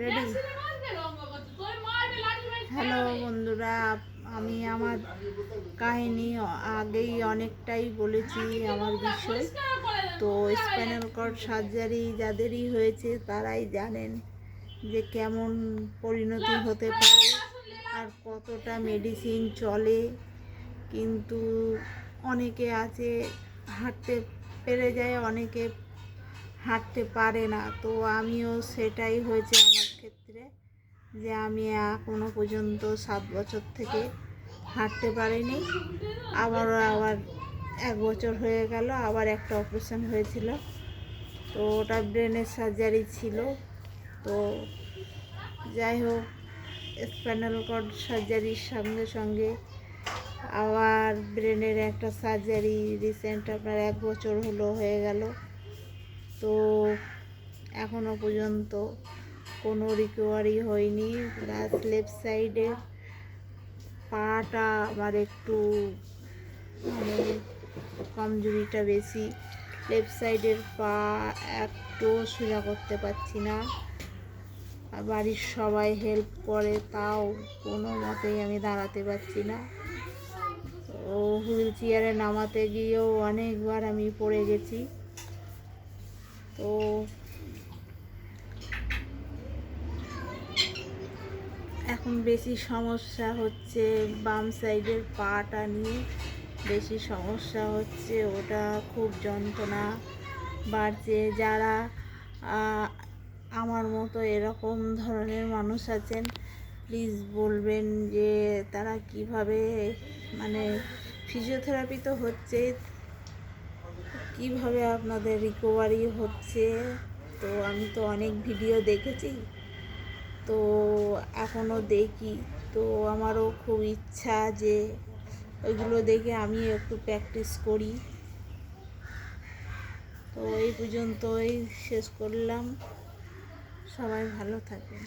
Ready. Hello বন্ধুরা, আমি আমার কাহিনী আগেই অনেকটাই বলেছি আমার বিষয়। তো স্পাইনাল কর্ড সার্জারি যাদেরই হয়েছে তারাই জানেন যে কেমন পরিণতি হতে পারে আর কতটা মেডিসিন চলে। কিন্তু অনেকে আছে হাঁটতে পেরে যায়, অনেকে হাঁটতে পারে না। তো আমিও সেটাই হয়েছে আমার ক্ষেত্রে, যে আমি এখনো পর্যন্ত 7 বছর থেকে হাঁটতে পারিনি। আবার 1 বছর হয়ে গেল, আবার একটা অপারেশন হয়েছিল। তো ওটা ব্রেনের সার্জারি ছিল। তো যাই হোক, স্পাইনাল কর্ড সার্জারির সঙ্গে সঙ্গে আবার ব্রেনের একটা সার্জারি রিসেন্ট আপনার 1 বছর হয়ে গেল। তো এখনো পর্যন্ত কোনো রিকভারি হয়নি। প্লাস লেফট সাইডের পাটা আমার একটু মানে কমজোরিটা বেশি। লেফট সাইডের পা একটু সোজা করতে পারছি না। আর বাড়ির সবাই হেল্প করে, তাও কোনো মতেই আমি দাঁড়াতে পারছি না। তো হুইল চেয়ারে নামাতে গিয়েও অনেকবার আমি পড়ে গেছি। তো এখন বেশি সমস্যা হচ্ছে বাম সাইডের পাটা নিয়ে, বেশি সমস্যা হচ্ছে। ওটা খুব যন্ত্রণা বাড়ছে। যারা আমার মতো এরকম ধরনের মানুষ আছেন, প্লিজ বলবেন যে তারা কিভাবে, মানে ফিজিওথেরাপি তো হচ্ছে, কিভাবে আপনাদের রিকভারি হচ্ছে। তো আমি তো অনেক ভিডিও দেখেছি, তো এখনও দেখি। তো আমারও খুব ইচ্ছা যে ওইগুলো দেখে আমি একটু প্র্যাকটিস করি। তো এই পর্যন্তই শেষ করলাম। সবাই ভালো থাকবেন।